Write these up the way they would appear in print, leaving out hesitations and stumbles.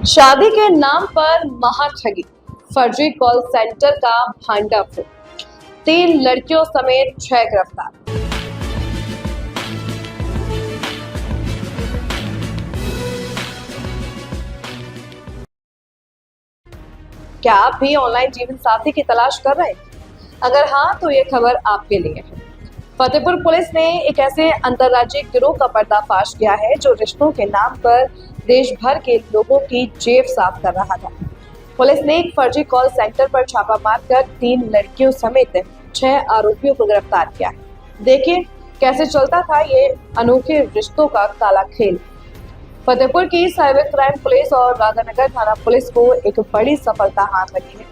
शादी के नाम पर महाठगी, फर्जी कॉल सेंटर का भंडाफोड़, 3 लड़कियों समेत 6 गिरफ्तार। क्या आप भी ऑनलाइन जीवन साथी की तलाश कर रहे हैं? अगर हाँ, तो ये खबर आपके लिए है। फतेहपुर पुलिस ने एक ऐसे अंतर्राज्यीय गिरोह का पर्दाफाश किया है जो रिश्तों के नाम पर देश भर के लोगों की जेब साफ कर रहा था। पुलिस ने एक फर्जी कॉल सेंटर पर छापा मारकर 3 लड़कियों समेत 6 आरोपियों को गिरफ्तार किया है। देखिए कैसे चलता था ये अनोखे रिश्तों का काला खेल। फतेहपुर की साइबर क्राइम पुलिस और राधानगर थाना पुलिस को एक बड़ी सफलता हाथ लगी है।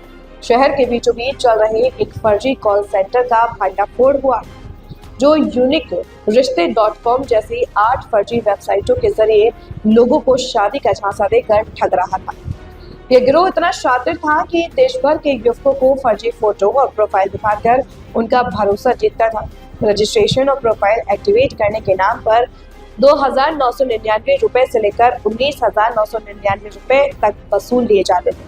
शहर के बीचों बीच चल रहे एक फर्जी कॉल सेंटर का भंडाफोड़ हुआ, जो यूनिक रिश्ते.com जैसी 8 फर्जी वेबसाइटों के जरिए लोगों को शादी का झांसा देकर ठग रहा था। यह गिरोह इतना शातिर था कि देश भर के युवकों को फर्जी फोटो और प्रोफाइल दिखाकर उनका भरोसा जीतता था। रजिस्ट्रेशन और प्रोफाइल एक्टिवेट करने के नाम पर 2,999 रुपए से लेकर 19,999 रुपए तक वसूल लिए जाते थे।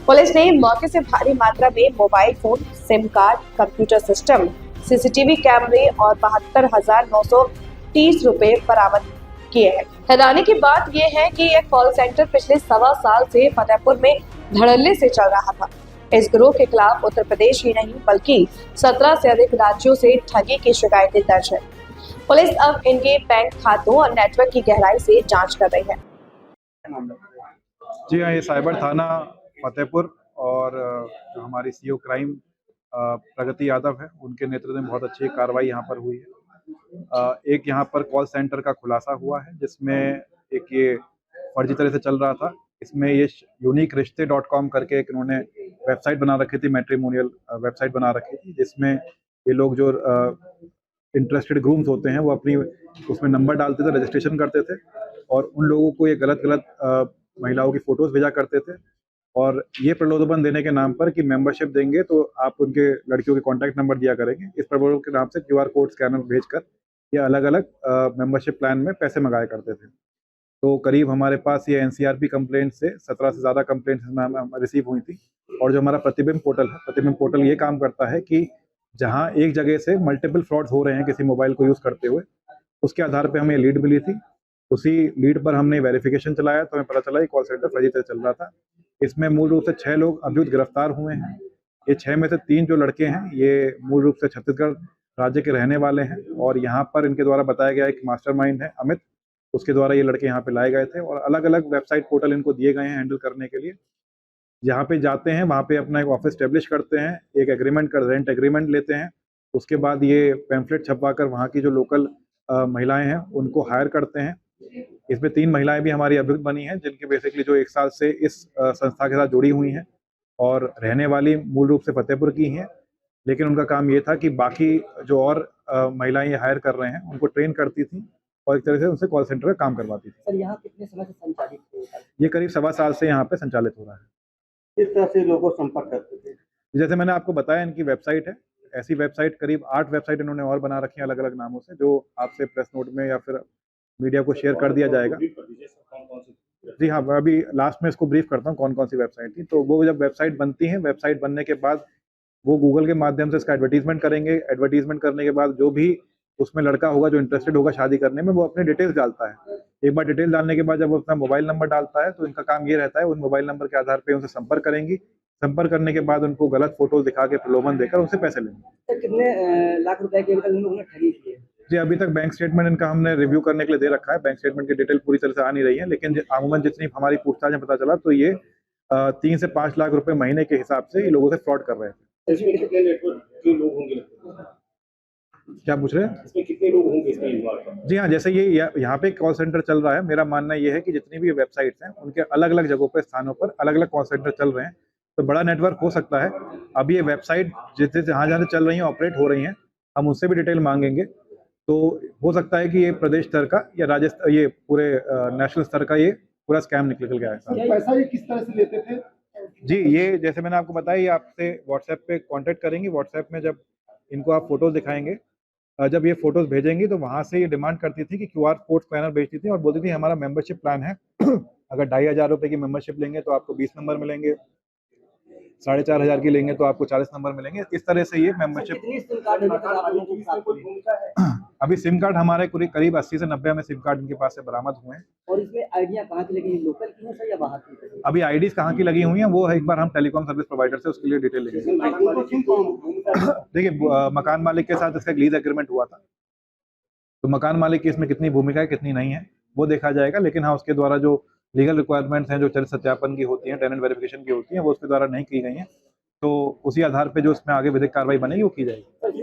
पुलिस ने मौके से भारी मात्रा में mobile phone, SIM card, computer system, CCTV कैमरे और 72,930 रुपए बरामद किए हैं। हैरानी की बात यह है कि यह कॉल सेंटर पिछले 1.25 साल से फतेहपुर में धड़ल्ले से चल रहा था। इस गिरोह के खिलाफ उत्तर प्रदेश ही नहीं बल्कि 17 से अधिक राज्यों से ठगी की शिकायतें दर्ज है। पुलिस अब इनके बैंक खातों और नेटवर्क की गहराई से जांच कर रही है। जी हाँ, ये साइबर थाना फतेहपुर और जो हमारी सीओ क्राइम प्रगति यादव है, उनके नेतृत्व में बहुत अच्छी कार्रवाई यहाँ पर हुई है। एक यहाँ पर कॉल सेंटर का खुलासा हुआ है जिसमें एक ये फर्जी तरह से चल रहा था। इसमें ये यूनिक रिश्ते.com करके एक इन्होंने वेबसाइट बना रखी थी, मैट्रिमोनियल वेबसाइट बना रखी थी, जिसमें ये लोग जो इंटरेस्टेड ग्रूम्स होते हैं वो अपनी उसमें नंबर डालते थे, रजिस्ट्रेशन करते थे और उन लोगों को ये गलत महिलाओं की फ़ोटोज़ भेजा करते थे और ये प्रलोभन देने के नाम पर कि मेंबरशिप देंगे तो आप उनके लड़कियों के कॉन्टैक्ट नंबर दिया करेंगे। इस प्रलोभन के नाम से QR कोड स्कैनर भेजकर ये अलग-अलग मेंबरशिप प्लान में पैसे मंगाया करते थे। तो करीब हमारे पास ये NCRP कंप्लेंट से 17 से ज़्यादा कंप्लेंट्स रिसीव हुई थी और जो हमारा प्रतिबिंब पोर्टल है, प्रतिबिंब पोर्टल ये काम करता है कि जहाँ एक जगह से मल्टीपल फ्रॉड्स हो रहे हैं किसी मोबाइल को यूज़ करते हुए, उसके आधार पे हमें लीड मिली थी। उसी लीड पर हमने वेरिफिकेशन चलाया तो हमें पता चला कि कॉल सेंटर फर्जी तरह चल रहा था। इसमें मूल रूप से 6 लोग अभियुक्त गिरफ्तार हुए हैं। ये 6 में से 3 जो लड़के हैं, ये मूल रूप से छत्तीसगढ़ राज्य के रहने वाले हैं और यहाँ पर इनके द्वारा बताया गया एक मास्टरमाइंड है अमित, उसके द्वारा ये लड़के यहाँ पे लाए गए थे और अलग-अलग वेबसाइट पोर्टल इनको दिए गए हैं हैंडल करने के लिए। जहाँ पे जाते हैं वहाँ पे अपना एक ऑफिस एस्टेब्लिश करते हैं, एक एग्रीमेंट कर रेंट एग्रीमेंट लेते हैं, उसके बाद ये पैम्फलेट छपवाकर वहाँ की जो लोकल महिलाएं हैं उनको हायर करते हैं। इसमें 3 महिलाएं भी हमारी अभियुक्त बनी हैं जिनके बेसिकली जो 1 साल से इस संस्था के साथ जुड़ी हुई हैं और रहने वाली मूल रूप से फतेहपुर की हैं, लेकिन उनका काम ये था कि बाकी जो और महिलाएं ये हायर कर रहे हैं उनको ट्रेन करती थी और एक तरह से उनसे कॉल सेंटर का काम करवाती थी। सर, यहाँ कितने समय से संचालित है? ये करीब 1.25 साल से यहाँ पे संचालित हो रहा है। किस तरह से लोगों संपर्क करते थे? जैसे मैंने आपको बताया इनकी वेबसाइट है, ऐसी वेबसाइट करीब 8 वेबसाइट इन्होंने और बना रखी हैं अलग-अलग नामों से, जो आपसे प्रेस नोट में या फिर मीडिया को शेयर कर दिया जाएगा। जी हाँ, मैं अभी लास्ट में इसको ब्रीफ करता हूँ कौन-कौन सी वेबसाइट थी। तो वो जब वेबसाइट बनती है, वेबसाइट बनने के बाद वो गूगल के माध्यम से इसका एडवर्टाइजमेंट करेंगे। एडवर्टाइजमेंट करने के बाद जो भी उसमें लड़का होगा जो इंटरेस्टेड होगा शादी करने में, वो अपनी डिटेल्स डालता है। एक बार डिटेल डालने के बाद जब वो अपना मोबाइल नंबर डालता है तो इनका काम ये रहता है उन मोबाइल नंबर के आधार पे उनसे संपर्क करेंगी। संपर्क करने के बाद उनको गलत फोटोज दिखा के प्रलोभन देकर उनसे पैसे लेंगे। सर, कितने लाख रुपए के अभी तक उन्होंने ठगी की है? जी, अभी तक बैंक स्टेटमेंट इनका हमने रिव्यू करने के लिए दे रखा है। बैंक स्टेटमेंट की डिटेल पूरी तरह से आ नहीं रही है, लेकिन अमूमन जितनी हमारी पूछताछ में पता चला तो ये 3 से 5 लाख रुपए महीने के हिसाब से ये लोगों से फ्रॉड कर रहे थे। इसमें कितने नेटवर्क के लोग होंगे? क्या पूछ रहे हैं? इसमें कितने लोग होंगे इसमें इन्वॉल्व? जी हाँ, जैसे ये यहाँ पे कॉल सेंटर चल रहा है, मेरा मानना ये है कि जितनी भी वेबसाइट्स हैं उनके अलग-अलग जगहों पे स्थानों पर अलग-अलग कॉल सेंटर चल रहे हैं, तो बड़ा नेटवर्क हो सकता है। अभी ये वेबसाइट जितने जहाँ-जहाँ चल रही हैं, ऑपरेट हो रही हैं, हम उससे भी डिटेल मांगेंगे। तो हो सकता है कि ये प्रदेश स्तर का या ये पूरे नेशनल स्तर का ये पूरा स्कैम निकल गया है। पैसा ये किस तरह से लेते थे? जी, ये जैसे मैंने आपको बताया, ये आपसे व्हाट्सएप पे कांटेक्ट करेंगी। व्हाट्सएप में जब इनको आप फोटोज़ दिखाएँगे, जब ये फोटोज़ भेजेंगी तो वहाँ से ये डिमांड करती थी कि QR कोड स्कैनर भेजती थी और बोलती थी हमारा मेंबरशिप प्लान है अगर 2,500 रुपये की मेंबरशिप लेंगे तो आपको 20 नंबर मिलेंगे, 4,500 की लेंगे तो आपको 40 नंबर मिलेंगे। इस तरह से ये मेंबरशिप। कितनी सिम कार्ड अभी तक आप लोगों के साथ में? अभी सिम कार्ड हमारे करीब 80 से 90 हमें सिम कार्ड इनके पास से बरामद हुए हैं। और इसमें आइडिया कहाँ की लगी, लोकल की है सर या बाहर की? अभी आईडीज कहाँ की लगी हुई हैं वो एक बार हम टेलीकॉम सर्विस प्रोवाइडर से उसके लिए डिटेल लेंगे। देखिए मकान मालिक के साथ इसका एक लीज एग्रीमेंट हुआ था, तो मकान मालिक की इसमें कितनी भूमिका है कितनी नहीं है वो देखा जाएगा, लेकिन हाँ उसके द्वारा जो लीगल रिक्वायरमेंट्स हैं जो चरित्र सत्यापन की होती हैं, टेनेंट वेरिफिकेशन की होती हैं, वो उसके द्वारा नहीं की गई हैं, तो उसी आधार पे जो उसमें आगे विधिक कार्रवाई बनेगी वो की जाएगी।